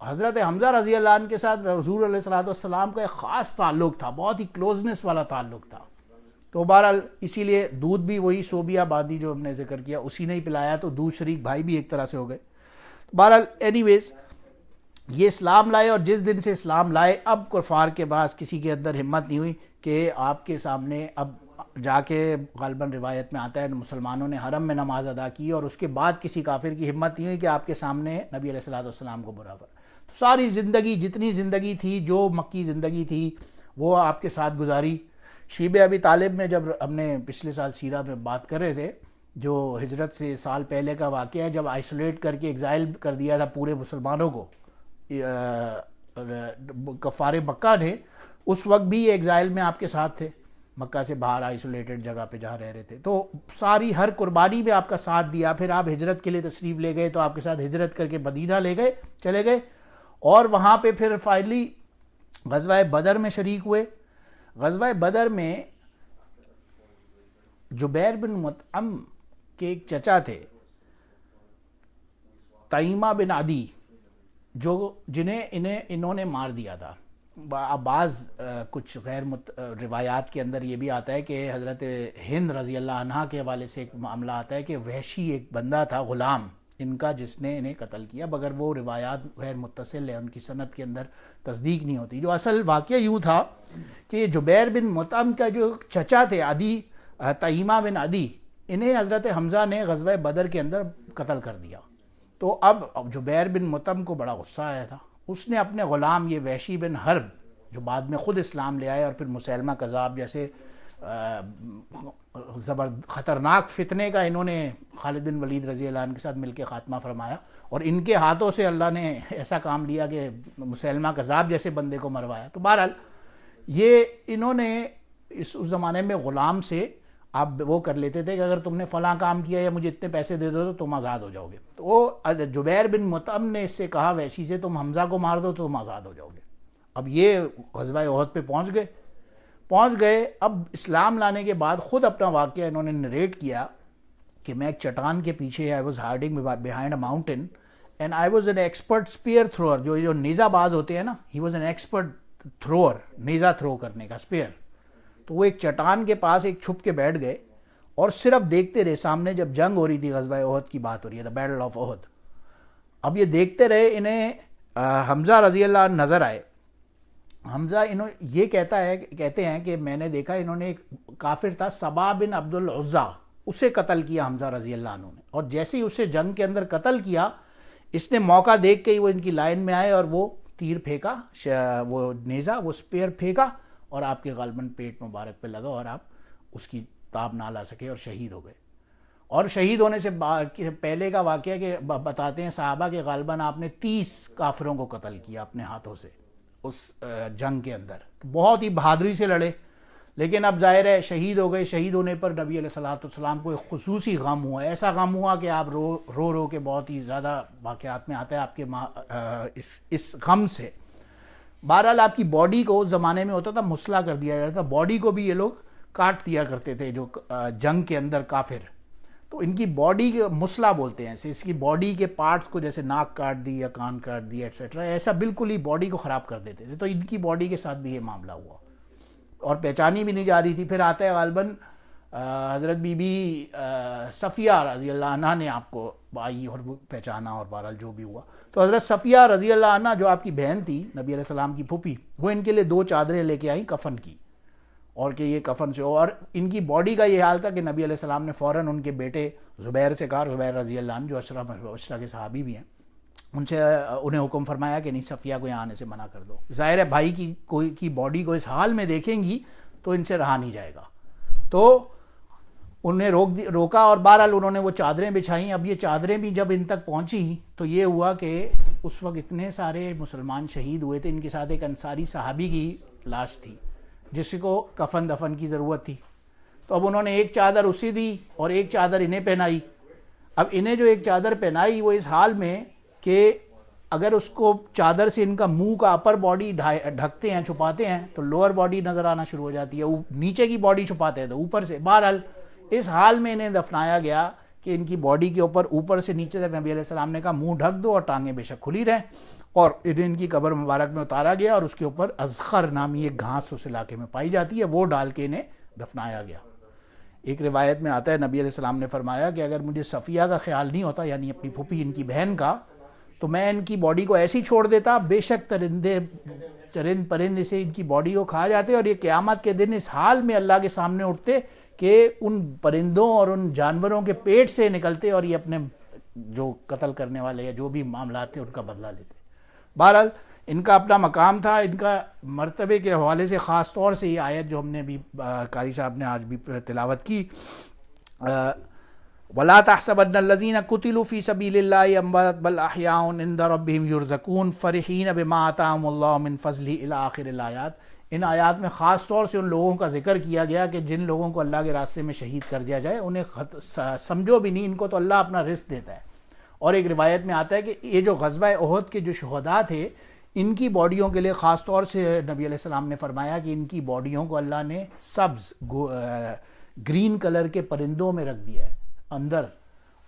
حضرت حمزہ رضی اللہ عنہ کے ساتھ حضور علیہ الصلوۃ والسلام کا ایک خاص تعلق تھا، بہت ہی کلوزنس والا تعلق تھا. تو بہرحال اسی لیے دودھ بھی وہی صوبیہ آبادی جو ہم نے ذکر کیا اسی نے ہی پلایا، تو دودھ شریک بھائی بھی ایک طرح سے ہو گئے. بہرحال اینی ویز یہ اسلام لائے، اور جس دن سے اسلام لائے اب کفار کے بعد کسی کے اندر ہمت نہیں ہوئی کہ آپ کے سامنے اب جا کے، غالباً روایت میں آتا ہے مسلمانوں نے حرم میں نماز ادا کی اور اس کے بعد کسی کافر کی ہمت نہیں ہوئی کہ آپ کے سامنے نبی علیہ الصلوۃ والسلام کو برابر. تو ساری زندگی جتنی زندگی تھی، جو مکی زندگی تھی وہ آپ کے ساتھ گزاری. شیب ابی طالب میں جب ہم نے پچھلے سال سیرہ میں بات کر رہے تھے، جو ہجرت سے سال پہلے کا واقعہ ہے، جب آئسولیٹ کر کے ایگزائل کر دیا تھا پورے مسلمانوں کو کفار مکہ نے، اس وقت بھی یہ ایگزائل میں آپ کے ساتھ تھے، مکہ سے باہر آئسولیٹڈ جگہ پہ جہاں رہ رہے تھے. تو ساری ہر قربانی میں آپ کا ساتھ دیا. پھر آپ ہجرت کے لیے تشریف لے گئے تو آپ کے ساتھ ہجرت کر کے مدینہ چلے گئے، اور وہاں پہ پھر فائنلی غزوہ بدر میں شریک ہوئے. غزوہ بدر میں جبیر بن مطعم کے ایک چچا تھے، تیمہ بن عدی، جنہیں انہوں نے مار دیا تھا. بعض کچھ روایات کے اندر یہ بھی آتا ہے کہ حضرت ہند رضی اللہ عنہ کے حوالے سے ایک معاملہ آتا ہے کہ وحشی ایک بندہ تھا غلام ان کا جس نے انہیں قتل کیا، مگر وہ روایات غیر متصل ہے، ان کی سند کے اندر تصدیق نہیں ہوتی. جو اصل واقعہ یوں تھا کہ جبیر بن مطعم کا جو چچا تھے عدی، تیمہ بن عدی، انہیں حضرت حمزہ نے غزوہ بدر کے اندر قتل کر دیا. تو اب جبیر بن مطعم کو بڑا غصہ آیا تھا. اس نے اپنے غلام یہ وحشی بن حرب، جو بعد میں خود اسلام لے آئے اور پھر مسیلمہ کذاب جیسے خطرناک فتنے کا انہوں نے خالد بن ولید رضی اللہ عنہ کے ساتھ مل کے خاتمہ فرمایا، اور ان کے ہاتھوں سے اللہ نے ایسا کام لیا کہ مسیلمہ کذاب جیسے بندے کو مروایا. تو بہرحال یہ انہوں نے اس زمانے میں غلام سے آپ وہ کر لیتے تھے کہ اگر تم نے فلاں کام کیا یا مجھے اتنے پیسے دے دو تو تم آزاد ہو جاؤ گے. تو وہ جبیر بن مطعم نے اس سے کہا وحشی سے، تم حمزہ کو مار دو تو تم آزاد ہو جاؤ گے. اب یہ غزوہ احد پہ پہنچ گئے. اب اسلام لانے کے بعد خود اپنا واقعہ انہوں نے نریٹ کیا کہ میں ایک چٹان کے پیچھے I was hiding behind a mountain and I was an expert spear thrower. جو نیزہ باز ہوتے ہیں نا، he was an expert thrower, نیزہ تھرو کرنے کا اسپیئر. تو وہ ایک چٹان کے پاس ایک چھپ کے بیٹھ گئے اور صرف دیکھتے رہے. سامنے جب جنگ ہو رہی تھی، غزوہ احد کی بات ہو رہی ہے، دا بیٹل آف احد. اب یہ دیکھتے رہے. انہیں حمزہ رضی اللہ عنہ نظر آئے. حمزہ یہ کہتے ہیں کہ میں نے دیکھا انہوں نے ایک کافر تھا سبا بن عبد العزا، اسے قتل کیا حمزہ رضی اللہ عنہ نے. اور جیسے ہی اسے جنگ کے اندر قتل کیا، اس نے موقع دیکھ کے ہی وہ ان کی لائن میں آئے اور وہ تیر پھینکا، وہ نیزہ، وہ اسپیئر پھینکا اور آپ کے غالباً پیٹ مبارک پہ لگا اور آپ اس کی تاب نہ لا سکے اور شہید ہو گئے. اور شہید ہونے سے پہلے کا واقعہ کہ بتاتے ہیں صحابہ کہ غالباً آپ نے 30 کافروں کو قتل کیا اپنے ہاتھوں سے اس جنگ کے اندر. بہت ہی بہادری سے لڑے. لیکن اب ظاہر ہے شہید ہو گئے. شہید ہونے پر نبی علیہ الصلوۃ والسلام کو ایک خصوصی غم ہوا، ایسا غم ہوا کہ آپ رو کے بہت ہی زیادہ واقعات میں آتا ہے آپ کے اس غم سے. بہرحال آپ کی باڈی کو اس زمانے میں ہوتا تھا مسلح کر دیا جاتا تھا. باڈی کو بھی یہ لوگ کاٹ دیا کرتے تھے جو جنگ کے اندر کافر. تو ان کی باڈی کے مسلح بولتے ہیں، اس کی باڈی کے پارٹس کو جیسے ناک کاٹ دی یا کان کاٹ دیا ایٹسیٹرا، ایسا بالکل ہی باڈی کو خراب کر دیتے تھے. تو ان کی باڈی کے ساتھ بھی یہ معاملہ ہوا اور پہچانی بھی نہیں جا رہی تھی. پھر آتا ہے غالباً حضرت بی بی صفیہ رضی اللہ عنہ نے آپ کو آئی اور پہچانا اور بہرحال جو بھی ہوا. تو حضرت صفیہ رضی اللہ عنہ جو آپ کی بہن تھی، نبی علیہ السلام کی پھوپھی، وہ ان کے لیے 2 چادریں لے کے آئیں کفن کی، اور کہ یہ کفن سے. اور ان کی باڈی کا یہ حال تھا کہ نبی علیہ السلام نے فوراً ان کے بیٹے زبیر سے کہا، زبیر رضی اللہ عنہ جو اشرا کے صحابی بھی ہیں، ان سے انہیں حکم فرمایا کہ نہیں صفیہ کو یہاں آنے سے منع کر دو. ظاہر ہے بھائی کی باڈی کو اس حال میں دیکھیں گی تو ان سے رہا نہیں جائے گا. تو انہیں روکا اور بہرحال انہوں نے وہ چادریں بچھائیں. اب یہ چادریں بھی جب ان تک پہنچی تو یہ ہوا کہ اس وقت اتنے سارے مسلمان شہید ہوئے تھے. ان کے ساتھ ایک انصاری صحابی کی لاش تھی جس کو کفن دفن کی ضرورت تھی. تو اب انہوں نے ایک چادر اسے دی اور ایک چادر انہیں پہنائی. اب انہیں جو ایک چادر پہنائی وہ اس حال میں کہ اگر اس کو چادر سے ان کا منہ کا اپر باڈی ڈھکتے ہیں، چھپاتے ہیں، تو لوور باڈی نظر آنا شروع ہو جاتی ہے. نیچے کی باڈی چھپاتے ہیں تو اوپر سے. بہرحال اس حال میں انہیں دفنایا گیا کہ ان کی باڈی کے اوپر سے نیچے تک نبی علیہ السلام نے کہا منہ ڈھک دو اور ٹانگیں بے شک کھلی رہیں. اور انہیں ان کی قبر مبارک میں اتارا گیا اور اس کے اوپر ازخر نامی ایک گھاس اس علاقے میں پائی جاتی ہے، وہ ڈال کے انہیں دفنایا گیا۔ ایک روایت میں آتا ہے نبی علیہ السلام نے فرمایا کہ اگر مجھے صفیہ کا خیال نہیں ہوتا، یعنی اپنی پھوپھی ان کی بہن کا، تو میں ان کی باڈی کو ایسی چھوڑ دیتا، بے شک چرند پرند اسے ان کی باڈی کو کھا جاتے اور یہ قیامت کے دن اس حال میں اللہ کے سامنے اٹھتے کہ ان پرندوں اور ان جانوروں کے پیٹ سے نکلتے اور یہ اپنے جو قتل کرنے والے یا جو بھی معاملات تھے ان کا بدلہ لیتے۔ بہرحال ان کا اپنا مقام تھا، ان کا مرتبے کے حوالے سے خاص طور سے یہ آیت جو ہم نے بھی قاری صاحب نے آج بھی تلاوت کی، وَلَا تَحْسَبَنَّ الَّذِينَ قُتِلُوا فِي سَبِيلِ اللَّهِ أَمْوَاتٌ بَلْ أَحْيَاءٌ عِندَ رَبِّهِمْ يُرْزَقُونَ فَرِحِينَ بِمَا آتَاهُمُ اللَّهُ مِنْ فَضْلِهِ إِلَى آخِرِ الآیات۔ ان آیات میں خاص طور سے ان لوگوں کا ذکر کیا گیا کہ جن لوگوں کو اللہ کے راستے میں شہید کر دیا جائے، انہیں سمجھو بھی نہیں، ان کو تو اللہ اپنا رزق دیتا ہے۔ اور ایک روایت میں آتا ہے کہ یہ جو غزوہ احد کے جو شہداء تھے، ان کی باڈیوں کے لیے خاص طور سے نبی علیہ السلام نے فرمایا کہ ان کی باڈیوں کو اللہ نے سبز گرین کلر کے پرندوں میں رکھ دیا ہے اندر،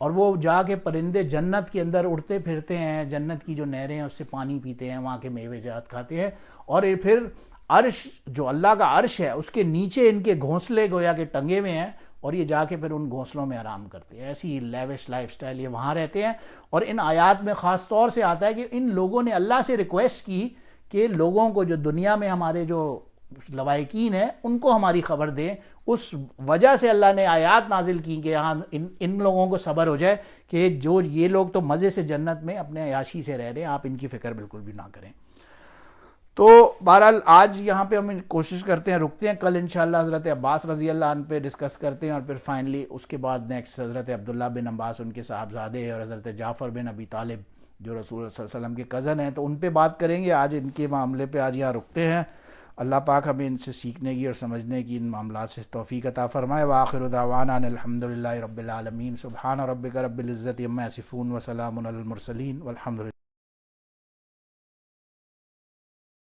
اور وہ جا کے پرندے جنت کے اندر اڑتے پھرتے ہیں، جنت کی جو نہریں ہیں اس سے پانی پیتے ہیں، وہاں کے میوے جات کھاتے ہیں، اور پھر عرش جو اللہ کا عرش ہے اس کے نیچے ان کے گھونسلے گویا کہ ٹنگے ہوئے ہیں، اور یہ جا کے پھر ان گھونسلوں میں آرام کرتے ہیں۔ ایسی لیوش لائف سٹائل یہ وہاں رہتے ہیں۔ اور ان آیات میں خاص طور سے آتا ہے کہ ان لوگوں نے اللہ سے ریکویسٹ کی کہ لوگوں کو جو دنیا میں ہمارے جو لوائقین ہیں ان کو ہماری خبر دیں، اس وجہ سے اللہ نے آیات نازل کی کہ ہاں ان لوگوں کو صبر ہو جائے کہ جو یہ لوگ تو مزے سے جنت میں اپنے عیاشی سے رہ رہے ہیں، آپ ان کی فکر بالکل بھی نہ کریں۔ تو بہرحال آج یہاں پہ ہم کوشش کرتے ہیں رکتے ہیں، کل انشاءاللہ حضرت عباس رضی اللہ عنہ پہ ڈسکس کرتے ہیں، اور پھر فائنلی اس کے بعد نیکسٹ حضرت عبداللہ بن عباس ان کے صاحبزادے اور حضرت جعفر بن ابی طالب جو رسول اللہ صلی اللہ علیہ وسلم کے کزن ہیں، تو ان پہ بات کریں گے۔ آج ان کے معاملے پہ آج یہاں رکتے ہیں۔ اللہ پاک ہمیں ان سے سیکھنے کی اور سمجھنے کی ان معاملات سے توفیق عطا فرمائے۔ وآخر دعوانا الحمدللہ رب العالمین۔ سبحان ربک رب العزت عما یصفون وسلام علی المرسلین والحمدللہ۔